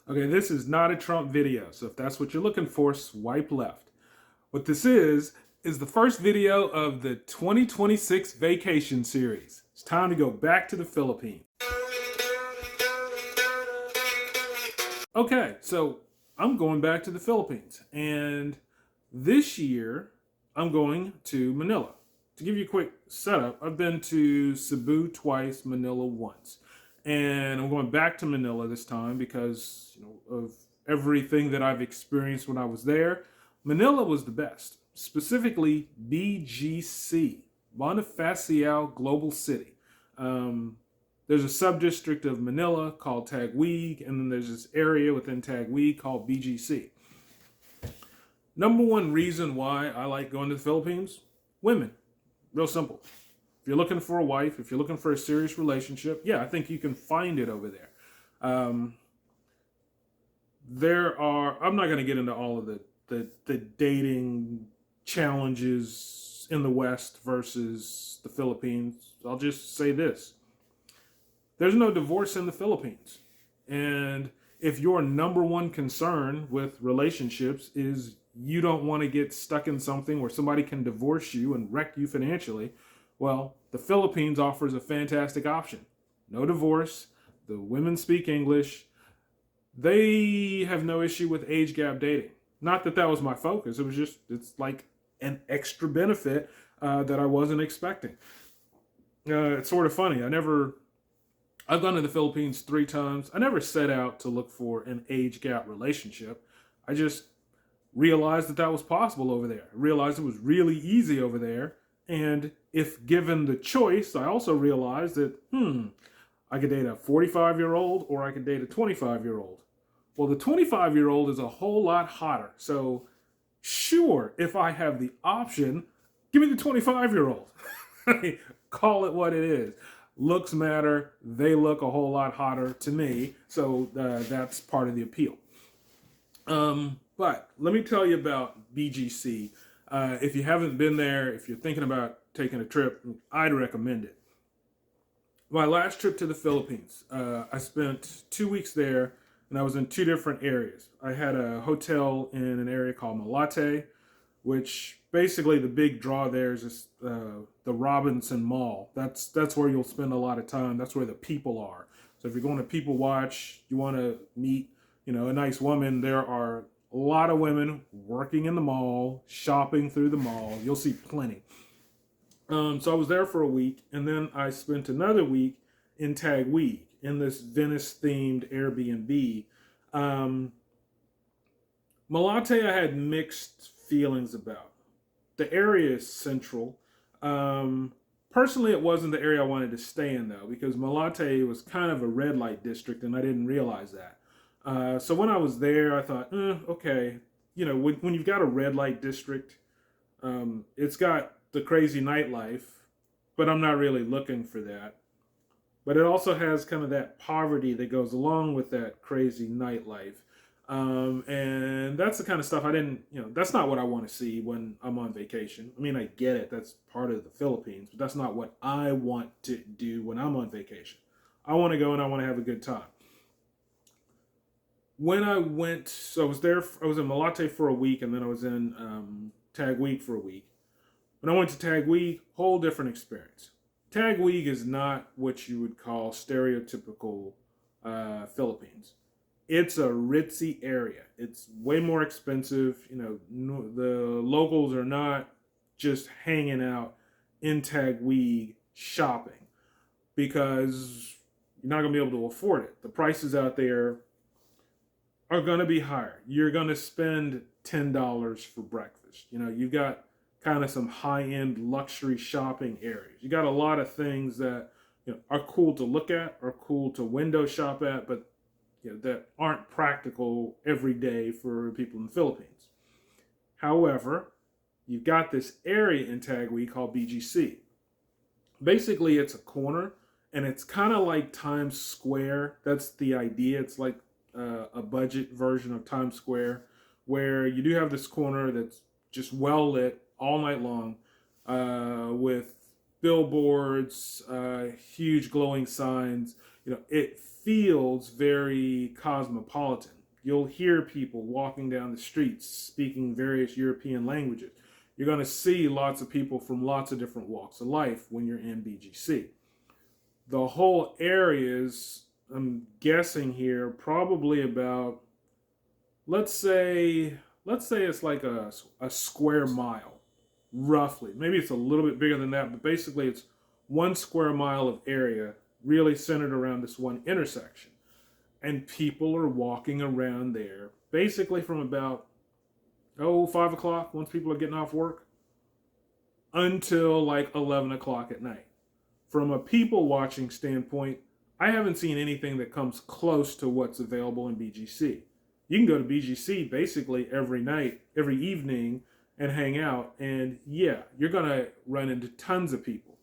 Okay, this is not a Trump video, so if that's what you're looking for, swipe left. What this is the first video of the 2026 vacation series. It's time to go back to the Philippines. Okay, so I'm going back to the Philippines, and this year I'm going to Manila. To give you a quick setup, I've been to Cebu twice, Manila once, and I'm going back to Manila this time because of everything that I've experienced when I was there. Manila was the best, specifically BGC, Bonifacio Global City. Um, there's a sub-district of Manila called Taguig, and then there's this area within Taguig called BGC. Number one reason why I like going to the Philippines: women. Real simple. If you're looking for a wife, if you're looking for a serious relationship, yeah, I think you can find it over there. Um, I'm not going to get into all of the dating challenges in the West versus the Philippines. I'll just say this: there's no divorce in the Philippines. And if your number one concern with relationships is you don't want to get stuck in something where somebody can divorce you and wreck you financially, well, the Philippines offers a fantastic option. No divorce. The women speak English. They have no issue with age gap dating. Not that that was my focus. It's like an extra benefit that I wasn't expecting. It's sort of funny. I've gone to the Philippines 3 times. I never set out to look for an age gap relationship. I just realized that that was possible over there. I realized it was really easy over there. And if given the choice, I also realized that, I could date a 45-year-old or I could date a 25-year-old. Well, the 25-year-old is a whole lot hotter. So, sure, if I have the option, give me the 25-year-old. Call it what it is. Looks matter. They look a whole lot hotter to me. So that's part of the appeal. But let me tell you about BGC. If you haven't been there, if you're thinking about taking a trip, I'd recommend it. My last trip to the Philippines, I spent 2 weeks there, and I was in 2 different areas. I had a hotel in an area called Malate, which basically the big draw there is just, the Robinson Mall. That's where you'll spend a lot of time. That's where the people are. So if you're going to people watch, you want to meet, a nice woman. There are a lot of women working in the mall, shopping through the mall. You'll see plenty. So I was there for a week, and then I spent another week in Taguig in this Venice-themed Airbnb. Um, Malate, I had mixed feelings about. The area is central. Personally, it wasn't the area I wanted to stay in, though, because Malate was kind of a red light district, and I didn't realize that. So when I was there, I thought, okay, when you've got a red light district, it's got the crazy nightlife, but I'm not really looking for that. But it also has kind of that poverty that goes along with that crazy nightlife. And that's the kind of stuff I didn't, that's not what I want to see when I'm on vacation. I mean, I get it. That's part of the Philippines, but that's not what I want to do when I'm on vacation. I want to go and I want to have a good time. When I went, so I was in Malate for a week, and then I was in Taguig for a week. When I went to Taguig, whole different experience. Taguig is not what you would call stereotypical Philippines. It's a ritzy area. It's way more expensive. The locals are not just hanging out in Taguig shopping because you're not going to be able to afford it. The prices out there are going to be higher. You're going to spend $10 for breakfast. You've got kind of some high-end luxury shopping areas. You got a lot of things that are cool to look at, are cool to window shop at, but that aren't practical every day for people in the Philippines. However, you've got this area in Taguig called BGC. Basically, it's a corner, and it's kind of like Times Square. That's the idea. It's like a budget version of Times Square, where you do have this corner that's just well lit all night long, with billboards, huge glowing signs. it feels very cosmopolitan. You'll hear people walking down the streets speaking various European languages. You're going to see lots of people from lots of different walks of life when you're in BGC. The whole area is, I'm guessing here, probably about, let's say it's like a square mile, roughly. Maybe it's a little bit bigger than that, but basically it's 1 square mile of area really centered around this one intersection. And people are walking around there basically from about 5 o'clock, once people are getting off work, until like 11 o'clock at night. From a people watching standpoint, I haven't seen anything that comes close to what's available in BGC. You can go to BGC basically every night, every evening, and hang out. And yeah, you're going to run into tons of people.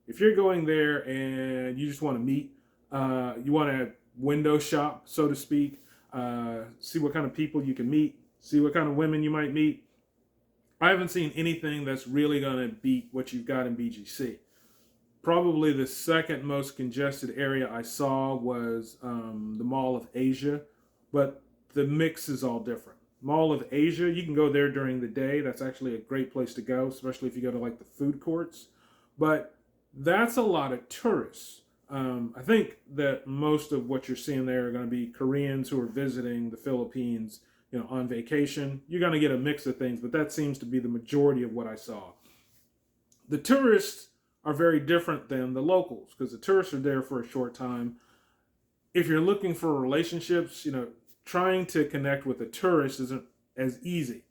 If you're going there and you just want to meet, you want to window shop, so to speak, see what kind of people you can meet, see what kind of women you might meet, I haven't seen anything that's really going to beat what you've got in BGC. Probably the second most congested area I saw was the Mall of Asia, but the mix is all different. Mall of Asia, you can go there during the day. That's actually a great place to go, especially if you go to like the food courts. But that's a lot of tourists. I think that most of what you're seeing there are going to be Koreans who are visiting the Philippines, on vacation. You're going to get a mix of things, but that seems to be the majority of what I saw. The tourists are very different than the locals because the tourists are there for a short time. If you're looking for relationships, trying to connect with a tourist isn't as easy.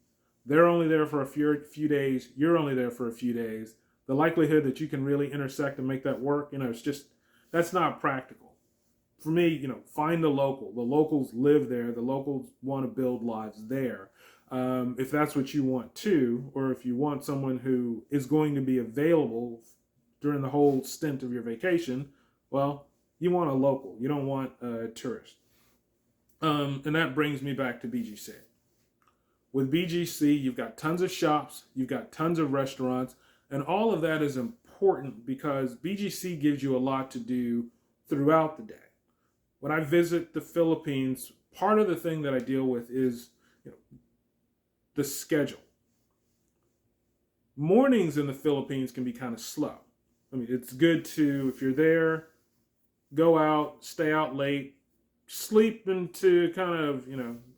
They're only there for a few days. You're only there for a few days. The likelihood that you can really intersect and make that work, that's not practical. For me, find the local. The locals live there. The locals want to build lives there. If that's what you want too, or if you want someone who is going to be available during the whole stint of your vacation, well, you want a local. You don't want a tourist. And that brings me back to BGC. With BGC, you've got tons of shops, you've got tons of restaurants, and all of that is important because BGC gives you a lot to do throughout the day. When I visit the Philippines, part of the thing that I deal with is the schedule. Mornings in the Philippines can be kind of slow. It's good to, if you're there, go out, stay out late, sleep into kind of,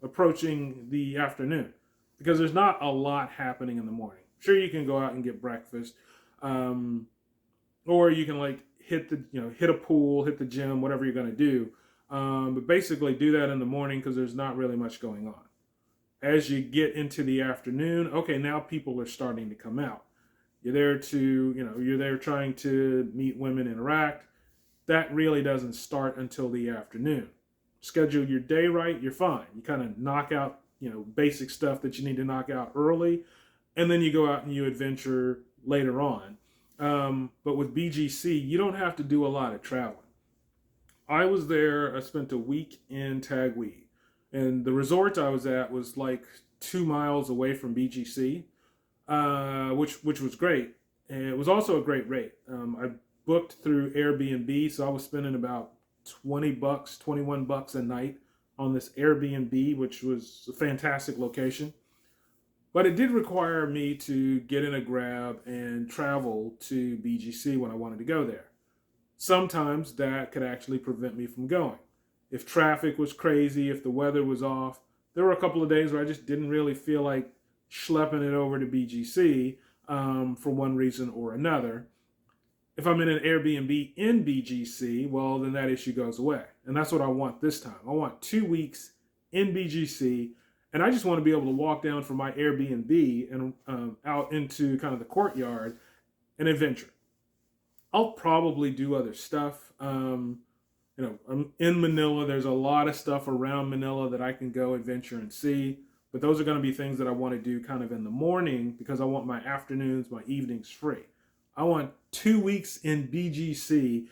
approaching the afternoon because there's not a lot happening in the morning. Sure, you can go out and get breakfast, or you can hit a pool, hit the gym, whatever you're going to do. But basically do that in the morning because there's not really much going on. As you get into the afternoon, okay, now people are starting to come out. You're there trying to meet women, interact. That really doesn't start until the afternoon. Schedule your day right, you're fine. You kind of knock out, basic stuff that you need to knock out early, and then you go out and you adventure later on. But with BGC, you don't have to do a lot of traveling. I was there, I spent a week in Taguig, and the resort I was at was like 2 miles away from BGC, which was great. And it was also a great rate. I booked through Airbnb, so I was spending about $21 a night on this Airbnb, which was a fantastic location. But it did require me to get in a Grab and travel to BGC when I wanted to go there. Sometimes that could actually prevent me from going. If traffic was crazy, if the weather was off, there were a couple of days where I just didn't really feel like schlepping it over to BGC for one reason or another. If I'm in an Airbnb in BGC, well, then that issue goes away. And that's what I want this time. I want 2 weeks in BGC, and I just want to be able to walk down from my Airbnb and out into kind of the courtyard and adventure. I'll probably do other stuff. I'm in Manila. There's a lot of stuff around Manila that I can go adventure and see. But those are going to be things that I want to do kind of in the morning because I want my afternoons, my evenings free. I want 2 weeks in BGC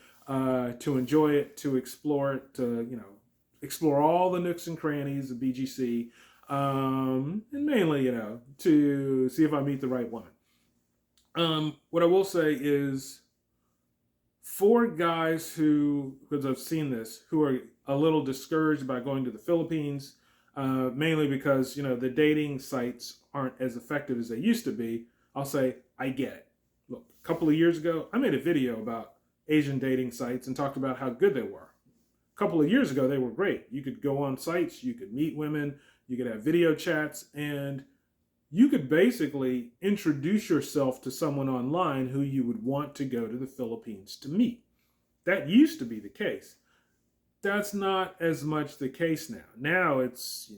to enjoy it, to explore it, to, explore all the nooks and crannies of BGC, and mainly, to see if I meet the right woman. What I will say is For guys who, because I've seen this, who are a little discouraged by going to the Philippines, mainly because, the dating sites aren't as effective as they used to be, I'll say, I get it. Look, a couple of years ago, I made a video about Asian dating sites and talked about how good they were. A couple of years ago, they were great. You could go on sites, you could meet women, you could have video chats, and you could basically introduce yourself to someone online who you would want to go to the Philippines to meet. That used to be the case. That's not as much the case now. Now it's,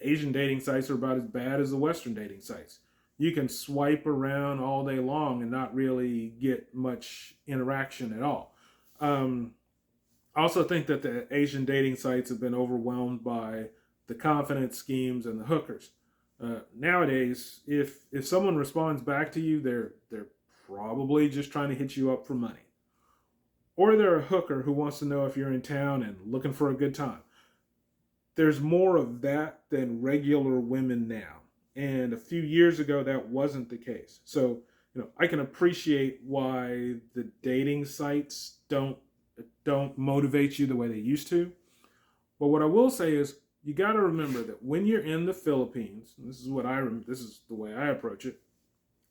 Asian dating sites are about as bad as the Western dating sites. You can swipe around all day long and not really get much interaction at all. I also think that the Asian dating sites have been overwhelmed by the confidence schemes and the hookers. Nowadays, if someone responds back to you, they're probably just trying to hit you up for money. Or they're a hooker who wants to know if you're in town and looking for a good time. There's more of that than regular women now. And a few years ago, that wasn't the case. So, I can appreciate why the dating sites don't motivate you the way they used to. But what I will say is, you got to remember that when you're in the Philippines, this is the way I approach it.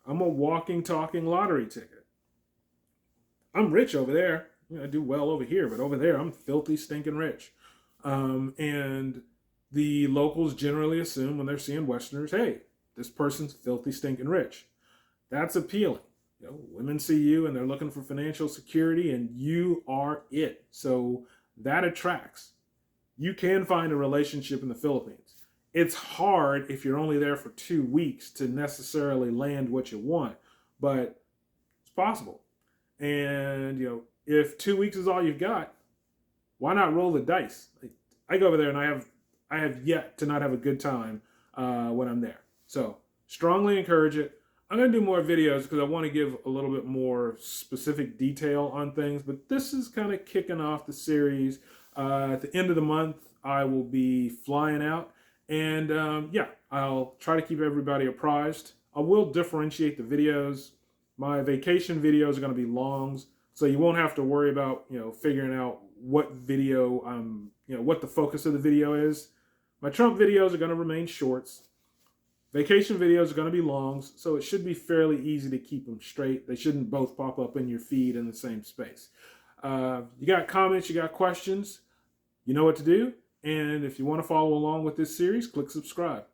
I'm a walking, talking lottery ticket. I'm rich over there. I do well over here, but over there, I'm filthy, stinking rich. And the locals generally assume when they're seeing Westerners, hey, this person's filthy, stinking rich. That's appealing. Women see you and they're looking for financial security, and you are it. So that attracts. You can find a relationship in the Philippines. It's hard if you're only there for 2 weeks to necessarily land what you want, but it's possible. And, if 2 weeks is all you've got, why not roll the dice? I go over there and I have yet to not have a good time when I'm there. So strongly encourage it. I'm going to do more videos because I want to give a little bit more specific detail on things, but this is kind of kicking off the series. At the end of the month, I will be flying out, and I'll try to keep everybody apprised. I will differentiate the videos. My vacation videos are going to be longs, so you won't have to worry about figuring out what video what the focus of the video is. My Trump videos are going to remain shorts. Vacation videos are going to be longs, so it should be fairly easy to keep them straight. They shouldn't both pop up in your feed in the same space. You got comments, you got questions, you know what to do. And if you want to follow along with this series, click subscribe.